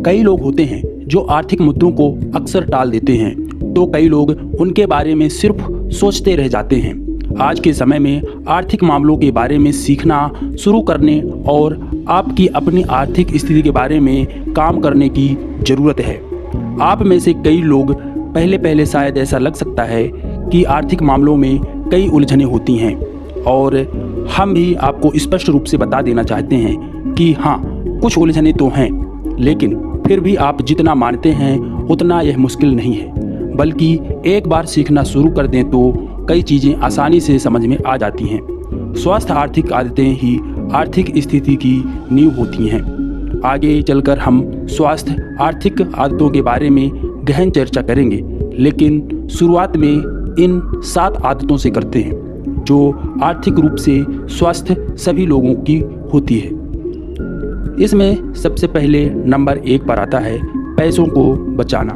कई लोग होते हैं जो आर्थिक मुद्दों को अक्सर टाल देते हैं, तो कई लोग उनके बारे में सिर्फ सोचते रह जाते हैं। आज के समय में आर्थिक मामलों के बारे में सीखना शुरू करने और आपकी अपनी आर्थिक स्थिति के बारे में काम करने की ज़रूरत है। आप में से कई लोग पहले शायद ऐसा लग सकता है कि आर्थिक मामलों में कई उलझनें होती हैं, और हम भी आपको स्पष्ट रूप से बता देना चाहते हैं कि हाँ, कुछ उलझनें तो हैं, लेकिन फिर भी आप जितना मानते हैं उतना यह मुश्किल नहीं है। बल्कि एक बार सीखना शुरू कर दें तो कई चीज़ें आसानी से समझ में आ जाती हैं। स्वस्थ आर्थिक आदतें ही आर्थिक स्थिति की नींव होती हैं। आगे चलकर हम स्वस्थ आर्थिक आदतों के बारे में गहन चर्चा करेंगे, लेकिन शुरुआत में इन 7 आदतों से करते हैं जो आर्थिक रूप से स्वस्थ सभी लोगों की होती है। इसमें सबसे पहले नंबर 1 पर आता है पैसों को बचाना।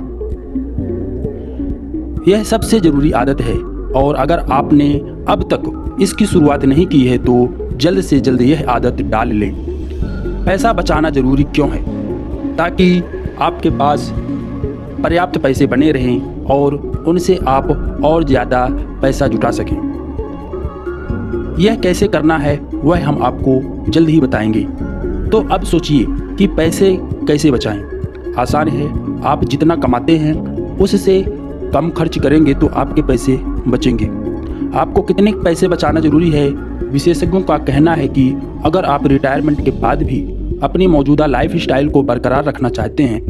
यह सबसे ज़रूरी आदत है, और अगर आपने अब तक इसकी शुरुआत नहीं की है तो जल्द से जल्द यह आदत डाल लें। पैसा बचाना ज़रूरी क्यों है? ताकि आपके पास पर्याप्त पैसे बने रहें और उनसे आप और ज़्यादा पैसा जुटा सकें। यह कैसे करना है वह हम आपको जल्द ही बताएंगे। तो अब सोचिए कि पैसे कैसे बचाएं। आसान है, आप जितना कमाते हैं उससे कम खर्च करेंगे तो आपके पैसे बचेंगे। आपको कितने पैसे बचाना ज़रूरी है? विशेषज्ञों का कहना है कि अगर आप रिटायरमेंट के बाद भी अपनी मौजूदा लाइफ स्टाइल को बरकरार रखना चाहते हैं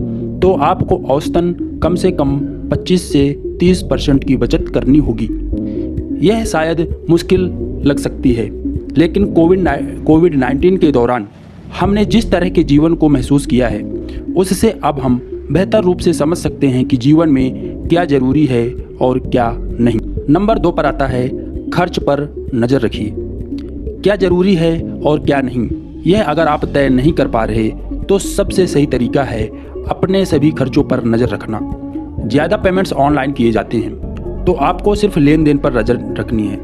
तो आपको औसतन कम से कम 25 से 30% की बचत करनी होगी। यह शायद मुश्किल लग सकती है, लेकिन कोविड-19 के दौरान हमने जिस तरह के जीवन को महसूस किया है उससे अब हम बेहतर रूप से समझ सकते हैं कि जीवन में क्या ज़रूरी है और क्या नहीं। नंबर 2 पर आता है खर्च पर नज़र रखिए। क्या ज़रूरी है और क्या नहीं, यह अगर आप तय नहीं कर पा रहे तो सबसे सही तरीका है अपने सभी खर्चों पर नज़र रखना। ज़्यादा पेमेंट्स ऑनलाइन किए जाते हैं तो आपको सिर्फ लेन देन पर नज़र रखनी है।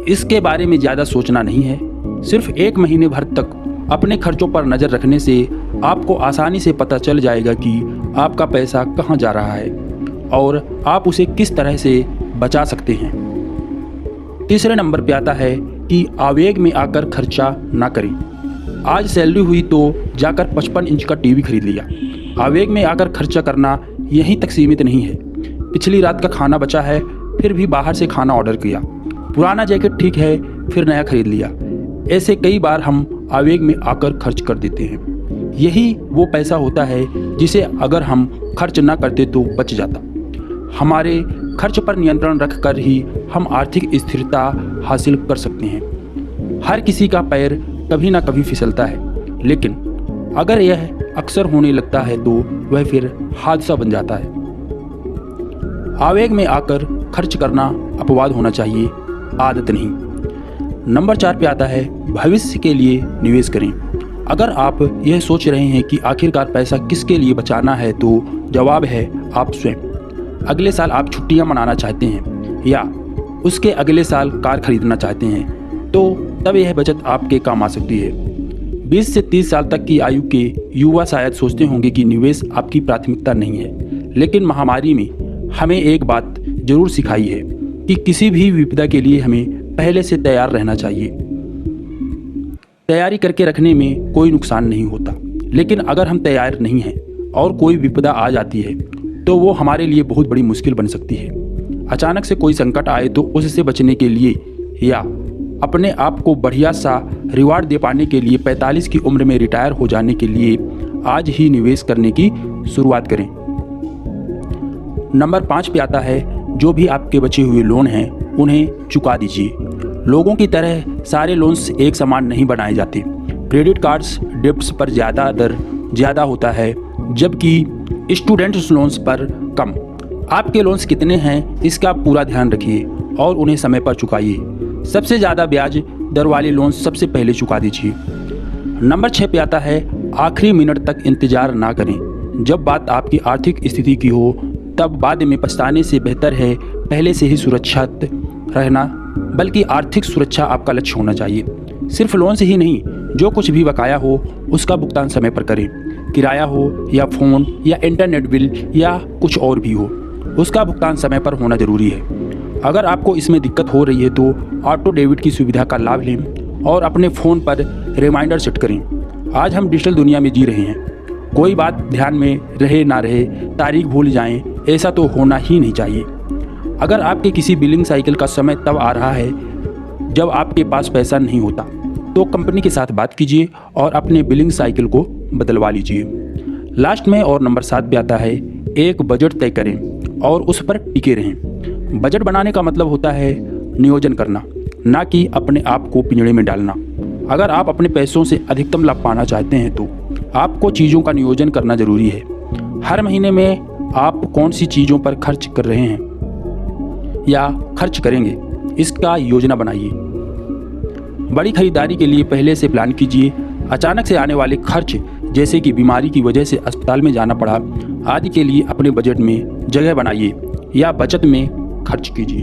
इसके बारे में ज़्यादा सोचना नहीं है। सिर्फ 1 महीने भर तक अपने खर्चों पर नज़र रखने से आपको आसानी से पता चल जाएगा कि आपका पैसा कहाँ जा रहा है और आप उसे किस तरह से बचा सकते हैं। तीसरे नंबर पे आता है कि आवेग में आकर खर्चा ना करें। आज सैलरी हुई तो जाकर 55 इंच का टीवी खरीद लिया। आवेग में आकर खर्चा करना यहीं तक सीमित नहीं है। पिछली रात का खाना बचा है फिर भी बाहर से खाना ऑर्डर किया। पुराना जैकेट ठीक है फिर नया खरीद लिया। ऐसे कई बार हम आवेग में आकर खर्च कर देते हैं। यही वो पैसा होता है जिसे अगर हम खर्च ना करते तो बच जाता। हमारे खर्च पर नियंत्रण रखकर ही हम आर्थिक स्थिरता हासिल कर सकते हैं। हर किसी का पैर कभी ना कभी फिसलता है, लेकिन अगर यह अक्सर होने लगता है तो वह फिर हादसा बन जाता है। आवेग में आकर खर्च करना अपवाद होना चाहिए, आदत नहीं। नंबर 4 पे आता है भविष्य के लिए निवेश करें। अगर आप यह सोच रहे हैं कि आखिरकार पैसा किसके लिए बचाना है तो जवाब है आप स्वयं। अगले साल आप छुट्टियां मनाना चाहते हैं या उसके अगले साल कार खरीदना चाहते हैं तो तब यह बचत आपके काम आ सकती है। 20 से 30 साल तक की आयु के युवा शायद सोचते होंगे कि निवेश आपकी प्राथमिकता नहीं है, लेकिन महामारी में हमें एक बात जरूर सिखाई है कि किसी भी विपदा के लिए हमें पहले से तैयार रहना चाहिए। तैयारी करके रखने में कोई नुकसान नहीं होता, लेकिन अगर हम तैयार नहीं हैं और कोई विपदा आ जाती है तो वो हमारे लिए बहुत बड़ी मुश्किल बन सकती है। अचानक से कोई संकट आए तो उससे बचने के लिए या अपने आप को बढ़िया सा रिवार्ड दे पाने के लिए 45 की उम्र में रिटायर हो जाने के लिए आज ही निवेश करने की शुरुआत करें। नंबर 5 पे आता है जो भी आपके बचे हुए लोन हैं उन्हें चुका दीजिए। लोगों की तरह सारे लोन्स एक समान नहीं बनाए जाते। क्रेडिट कार्ड्स डेब्ट्स पर दर ज़्यादा होता है, जबकि स्टूडेंट्स लोन्स पर कम। आपके लोन्स कितने हैं इसका पूरा ध्यान रखिए और उन्हें समय पर चुकाइए। सबसे ज़्यादा ब्याज दर वाले लोन्स सबसे पहले चुका दीजिए। नंबर 6 पे आता है आखिरी मिनट तक इंतज़ार ना करें। जब बात आपकी आर्थिक स्थिति की हो तब बाद में पछताने से बेहतर है पहले से ही सुरक्षित रहना, बल्कि आर्थिक सुरक्षा आपका लक्ष्य होना चाहिए। सिर्फ लोन से ही नहीं, जो कुछ भी बकाया हो उसका भुगतान समय पर करें। किराया हो या फ़ोन या इंटरनेट बिल या कुछ और भी हो, उसका भुगतान समय पर होना ज़रूरी है। अगर आपको इसमें दिक्कत हो रही है तो ऑटो डेबिट की सुविधा का लाभ लें और अपने फ़ोन पर रिमाइंडर सेट करें। आज हम डिजिटल दुनिया में जी रहे हैं, कोई बात ध्यान में रहे ना रहे, तारीख भूल जाएं, ऐसा तो होना ही नहीं चाहिए। अगर आपके किसी बिलिंग साइकिल का समय तब आ रहा है जब आपके पास पैसा नहीं होता, तो कंपनी के साथ बात कीजिए और अपने बिलिंग साइकिल को बदलवा लीजिए। लास्ट में और नंबर 7 पे आता है, एक बजट तय करें और उस पर टिके रहें। बजट बनाने का मतलब होता है नियोजन करना, ना कि अपने आप को पिंजड़े में डालना। अगर आप अपने पैसों से अधिकतम लाभ पाना चाहते हैं तो आपको चीज़ों का नियोजन करना ज़रूरी है। हर महीने में आप कौन सी चीज़ों पर खर्च कर रहे हैं या खर्च करेंगे, इसका योजना बनाइए। बड़ी खरीदारी के लिए पहले से प्लान कीजिए। अचानक से आने वाले खर्च जैसे कि बीमारी की वजह से अस्पताल में जाना पड़ा आदि के लिए अपने बजट में जगह बनाइए या बचत में खर्च कीजिए।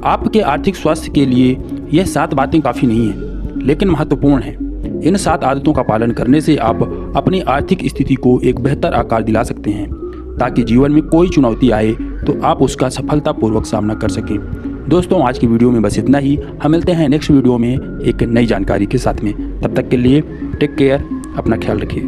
आपके आर्थिक स्वास्थ्य के लिए यह 7 बातें काफ़ी नहीं हैं, लेकिन महत्वपूर्ण हैं। इन 7 आदतों का पालन करने से आप अपनी आर्थिक स्थिति को एक बेहतर आकार दिला सकते हैं, ताकि जीवन में कोई चुनौती आए तो आप उसका सफलतापूर्वक सामना कर सकें। दोस्तों, आज की वीडियो में बस इतना ही। हम मिलते हैं नेक्स्ट वीडियो में एक नई जानकारी के साथ में। तब तक के लिए टेक केयर, अपना ख्याल रखिए।